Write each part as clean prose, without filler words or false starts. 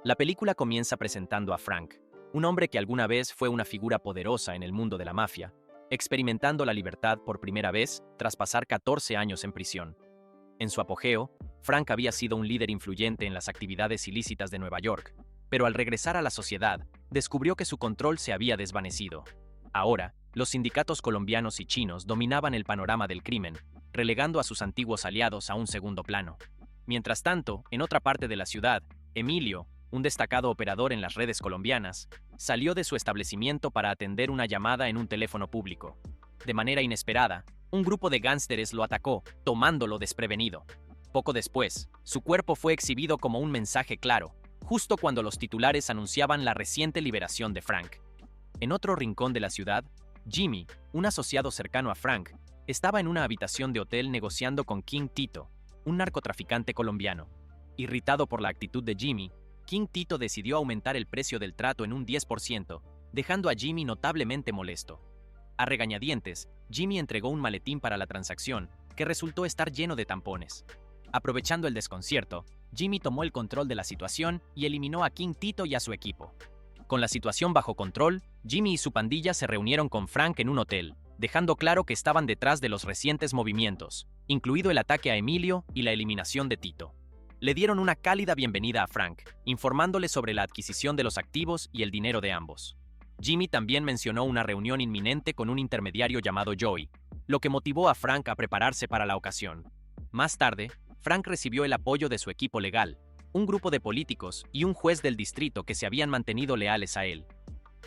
La película comienza presentando a Frank, un hombre que alguna vez fue una figura poderosa en el mundo de la mafia, experimentando la libertad por primera vez tras pasar 14 años en prisión. En su apogeo, Frank había sido un líder influyente en las actividades ilícitas de Nueva York, pero al regresar a la sociedad, descubrió que su control se había desvanecido. Ahora, los sindicatos colombianos y chinos dominaban el panorama del crimen, relegando a sus antiguos aliados a un segundo plano. Mientras tanto, en otra parte de la ciudad, Emilio, un destacado operador en las redes colombianas, salió de su establecimiento para atender una llamada en un teléfono público. De manera inesperada, un grupo de gánsteres lo atacó, tomándolo desprevenido. Poco después, su cuerpo fue exhibido como un mensaje claro, justo cuando los titulares anunciaban la reciente liberación de Frank. En otro rincón de la ciudad, Jimmy, un asociado cercano a Frank, estaba en una habitación de hotel negociando con King Tito, un narcotraficante colombiano. Irritado por la actitud de Jimmy, King Tito decidió aumentar el precio del trato en un 10%, dejando a Jimmy notablemente molesto. A regañadientes, Jimmy entregó un maletín para la transacción, que resultó estar lleno de tampones. Aprovechando el desconcierto, Jimmy tomó el control de la situación y eliminó a King Tito y a su equipo. Con la situación bajo control, Jimmy y su pandilla se reunieron con Frank en un hotel, dejando claro que estaban detrás de los recientes movimientos, incluido el ataque a Emilio y la eliminación de Tito. Le dieron una cálida bienvenida a Frank, informándole sobre la adquisición de los activos y el dinero de ambos. Jimmy también mencionó una reunión inminente con un intermediario llamado Joey, lo que motivó a Frank a prepararse para la ocasión. Más tarde, Frank recibió el apoyo de su equipo legal, un grupo de políticos y un juez del distrito que se habían mantenido leales a él.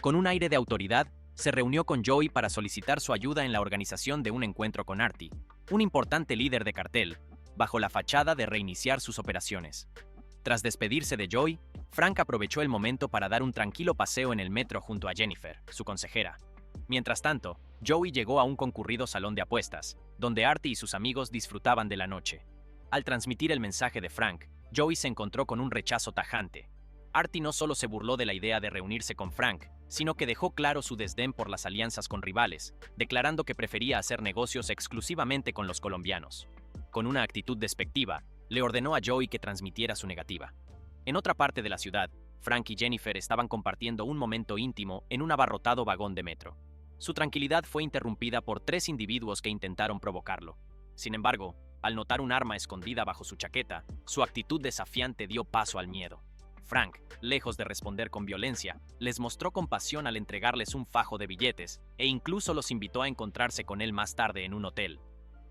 Con un aire de autoridad, se reunió con Joey para solicitar su ayuda en la organización de un encuentro con Artie, un importante líder de cartel, bajo la fachada de reiniciar sus operaciones. Tras despedirse de Joey, Frank aprovechó el momento para dar un tranquilo paseo en el metro junto a Jennifer, su consejera. Mientras tanto, Joey llegó a un concurrido salón de apuestas, donde Artie y sus amigos disfrutaban de la noche. Al transmitir el mensaje de Frank, Joey se encontró con un rechazo tajante. Artie no solo se burló de la idea de reunirse con Frank, sino que dejó claro su desdén por las alianzas con rivales, declarando que prefería hacer negocios exclusivamente con los colombianos. Con una actitud despectiva, le ordenó a Joey que transmitiera su negativa. En otra parte de la ciudad, Frank y Jennifer estaban compartiendo un momento íntimo en un abarrotado vagón de metro. Su tranquilidad fue interrumpida por 3 individuos que intentaron provocarlo. Sin embargo, al notar un arma escondida bajo su chaqueta, su actitud desafiante dio paso al miedo. Frank, lejos de responder con violencia, les mostró compasión al entregarles un fajo de billetes e incluso los invitó a encontrarse con él más tarde en un hotel.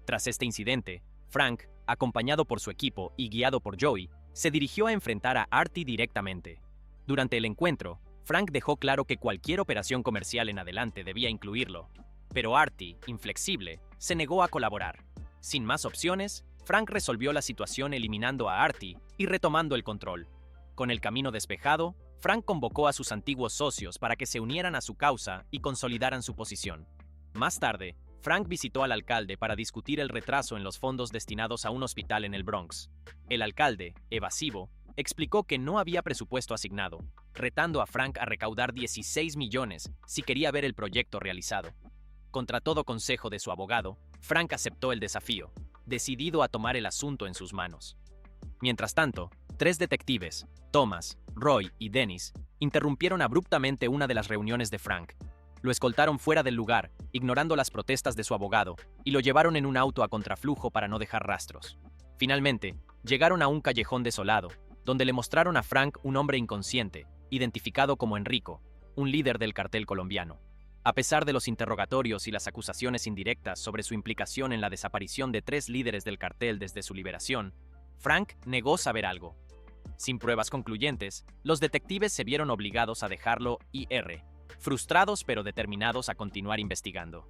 Tras este incidente, Frank, acompañado por su equipo y guiado por Joey, se dirigió a enfrentar a Artie directamente. Durante el encuentro, Frank dejó claro que cualquier operación comercial en adelante debía incluirlo, pero Artie, inflexible, se negó a colaborar. Sin más opciones, Frank resolvió la situación eliminando a Artie y retomando el control. Con el camino despejado, Frank convocó a sus antiguos socios para que se unieran a su causa y consolidaran su posición. Más tarde, Frank visitó al alcalde para discutir el retraso en los fondos destinados a un hospital en el Bronx. El alcalde, evasivo, explicó que no había presupuesto asignado, retando a Frank a recaudar 16 millones si quería ver el proyecto realizado. Contra todo consejo de su abogado, Frank aceptó el desafío, decidido a tomar el asunto en sus manos. Mientras tanto, 3 detectives, Thomas, Roy y Dennis, interrumpieron abruptamente una de las reuniones de Frank. Lo escoltaron fuera del lugar, ignorando las protestas de su abogado, y lo llevaron en un auto a contraflujo para no dejar rastros. Finalmente, llegaron a un callejón desolado, donde le mostraron a Frank un hombre inconsciente, identificado como Enrico, un líder del cartel colombiano. A pesar de los interrogatorios y las acusaciones indirectas sobre su implicación en la desaparición de 3 líderes del cartel desde su liberación, Frank negó saber algo. Sin pruebas concluyentes, los detectives se vieron obligados a dejarlo ir, frustrados pero determinados a continuar investigando.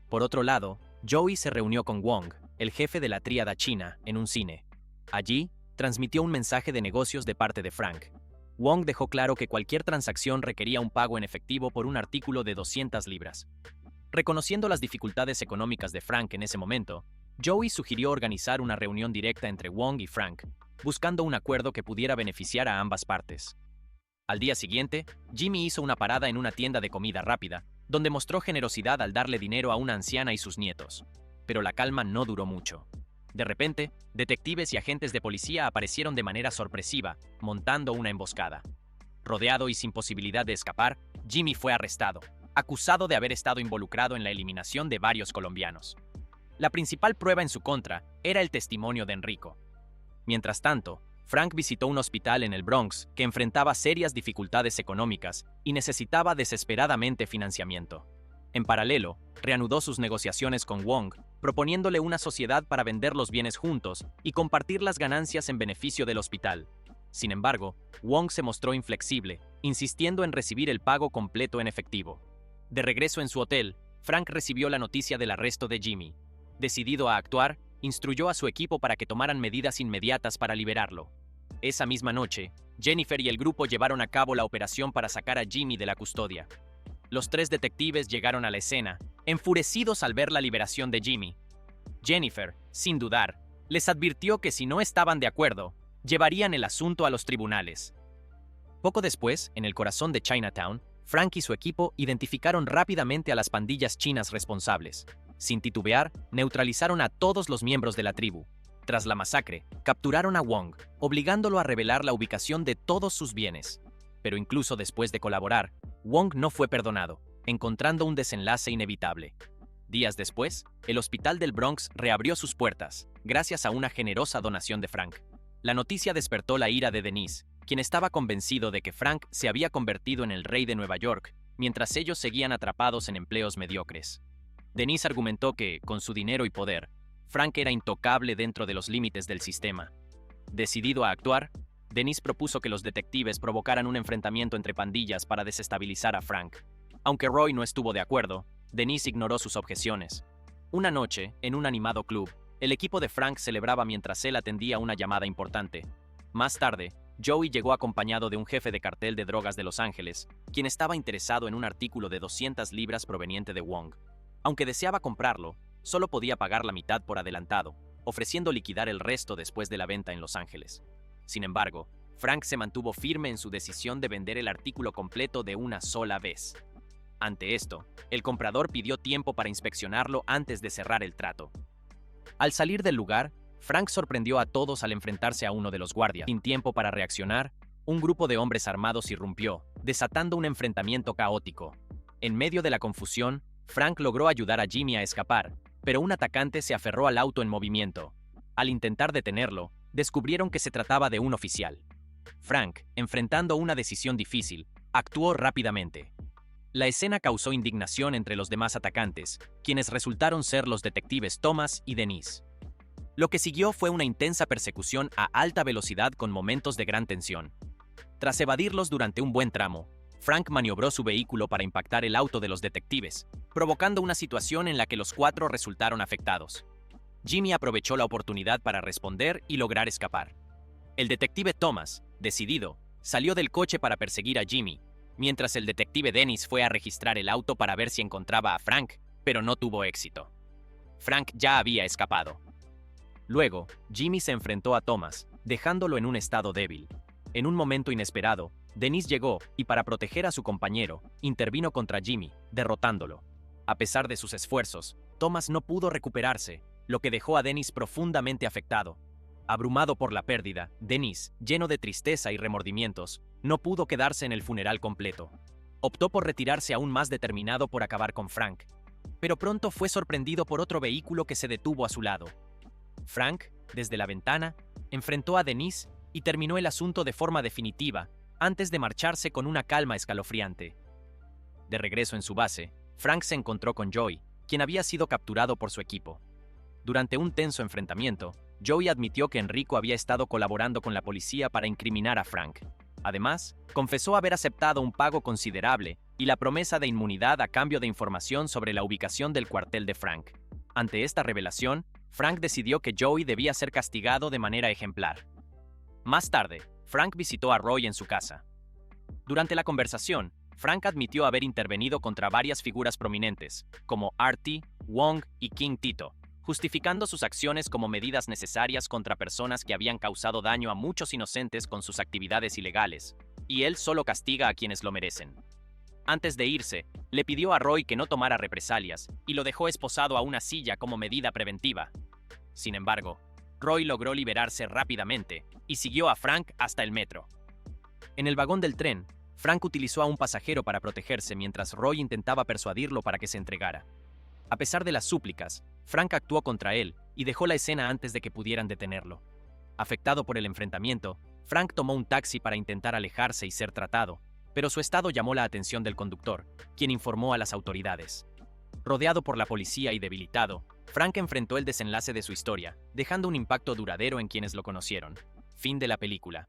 Por otro lado, Joey se reunió con Wong, el jefe de la tríada china, en un cine. Allí, transmitió un mensaje de negocios de parte de Frank. Wong dejó claro que cualquier transacción requería un pago en efectivo por un artículo de 200 libras. Reconociendo las dificultades económicas de Frank en ese momento, Joey sugirió organizar una reunión directa entre Wong y Frank, buscando un acuerdo que pudiera beneficiar a ambas partes. Al día siguiente, Jimmy hizo una parada en una tienda de comida rápida, donde mostró generosidad al darle dinero a una anciana y sus nietos. Pero la calma no duró mucho. De repente, detectives y agentes de policía aparecieron de manera sorpresiva, montando una emboscada. Rodeado y sin posibilidad de escapar, Jimmy fue arrestado, acusado de haber estado involucrado en la eliminación de varios colombianos. La principal prueba en su contra era el testimonio de Enrico. Mientras tanto, Frank visitó un hospital en el Bronx que enfrentaba serias dificultades económicas y necesitaba desesperadamente financiamiento. En paralelo, reanudó sus negociaciones con Wong, proponiéndole una sociedad para vender los bienes juntos y compartir las ganancias en beneficio del hospital. Sin embargo, Wong se mostró inflexible, insistiendo en recibir el pago completo en efectivo. De regreso en su hotel, Frank recibió la noticia del arresto de Jimmy. Decidido a actuar, instruyó a su equipo para que tomaran medidas inmediatas para liberarlo. Esa misma noche, Jennifer y el grupo llevaron a cabo la operación para sacar a Jimmy de la custodia. Los 3 detectives llegaron a la escena, enfurecidos al ver la liberación de Jimmy. Jennifer, sin dudar, les advirtió que si no estaban de acuerdo, llevarían el asunto a los tribunales. Poco después, en el corazón de Chinatown, Frank y su equipo identificaron rápidamente a las pandillas chinas responsables. Sin titubear, neutralizaron a todos los miembros de la tribu. Tras la masacre, capturaron a Wong, obligándolo a revelar la ubicación de todos sus bienes. Pero incluso después de colaborar, Wong no fue perdonado, encontrando un desenlace inevitable. Días después, el hospital del Bronx reabrió sus puertas, gracias a una generosa donación de Frank. La noticia despertó la ira de Denise, quien estaba convencido de que Frank se había convertido en el rey de Nueva York, mientras ellos seguían atrapados en empleos mediocres. Denise argumentó que, con su dinero y poder, Frank era intocable dentro de los límites del sistema. Decidido a actuar, Denise propuso que los detectives provocaran un enfrentamiento entre pandillas para desestabilizar a Frank. Aunque Roy no estuvo de acuerdo, Denise ignoró sus objeciones. Una noche, en un animado club, el equipo de Frank celebraba mientras él atendía una llamada importante. Más tarde, Joey llegó acompañado de un jefe de cartel de drogas de Los Ángeles, quien estaba interesado en un artículo de 200 libras proveniente de Wong. Aunque deseaba comprarlo, solo podía pagar la mitad por adelantado, ofreciendo liquidar el resto después de la venta en Los Ángeles. Sin embargo, Frank se mantuvo firme en su decisión de vender el artículo completo de una sola vez. Ante esto, el comprador pidió tiempo para inspeccionarlo antes de cerrar el trato. Al salir del lugar, Frank sorprendió a todos al enfrentarse a uno de los guardias. Sin tiempo para reaccionar, un grupo de hombres armados irrumpió, desatando un enfrentamiento caótico. En medio de la confusión, Frank logró ayudar a Jimmy a escapar, pero un atacante se aferró al auto en movimiento. Al intentar detenerlo, descubrieron que se trataba de un oficial. Frank, enfrentando una decisión difícil, actuó rápidamente. La escena causó indignación entre los demás atacantes, quienes resultaron ser los detectives Thomas y Denise. Lo que siguió fue una intensa persecución a alta velocidad con momentos de gran tensión. Tras evadirlos durante un buen tramo, Frank maniobró su vehículo para impactar el auto de los detectives, provocando una situación en la que los 4 resultaron afectados. Jimmy aprovechó la oportunidad para responder y lograr escapar. El detective Thomas, decidido, salió del coche para perseguir a Jimmy, mientras el detective Dennis fue a registrar el auto para ver si encontraba a Frank, pero no tuvo éxito. Frank ya había escapado. Luego, Jimmy se enfrentó a Thomas, dejándolo en un estado débil. En un momento inesperado, Dennis llegó y, para proteger a su compañero, intervino contra Jimmy, derrotándolo. A pesar de sus esfuerzos, Thomas no pudo recuperarse, lo que dejó a Dennis profundamente afectado. Abrumado por la pérdida, Dennis, lleno de tristeza y remordimientos, no pudo quedarse en el funeral completo. Optó por retirarse aún más determinado por acabar con Frank. Pero pronto fue sorprendido por otro vehículo que se detuvo a su lado. Frank, desde la ventana, enfrentó a Denise y terminó el asunto de forma definitiva, antes de marcharse con una calma escalofriante. De regreso en su base, Frank se encontró con Joey, quien había sido capturado por su equipo. Durante un tenso enfrentamiento, Joey admitió que Enrico había estado colaborando con la policía para incriminar a Frank. Además, confesó haber aceptado un pago considerable y la promesa de inmunidad a cambio de información sobre la ubicación del cuartel de Frank. Ante esta revelación, Frank decidió que Joey debía ser castigado de manera ejemplar. Más tarde, Frank visitó a Roy en su casa. Durante la conversación, Frank admitió haber intervenido contra varias figuras prominentes, como Artie, Wong y King Tito, justificando sus acciones como medidas necesarias contra personas que habían causado daño a muchos inocentes con sus actividades ilegales, y él solo castiga a quienes lo merecen. Antes de irse, le pidió a Roy que no tomara represalias y lo dejó esposado a una silla como medida preventiva. Sin embargo, Roy logró liberarse rápidamente y siguió a Frank hasta el metro. En el vagón del tren, Frank utilizó a un pasajero para protegerse mientras Roy intentaba persuadirlo para que se entregara. A pesar de las súplicas, Frank actuó contra él y dejó la escena antes de que pudieran detenerlo. Afectado por el enfrentamiento, Frank tomó un taxi para intentar alejarse y ser tratado, pero su estado llamó la atención del conductor, quien informó a las autoridades. Rodeado por la policía y debilitado, Frank enfrentó el desenlace de su historia, dejando un impacto duradero en quienes lo conocieron. Fin de la película.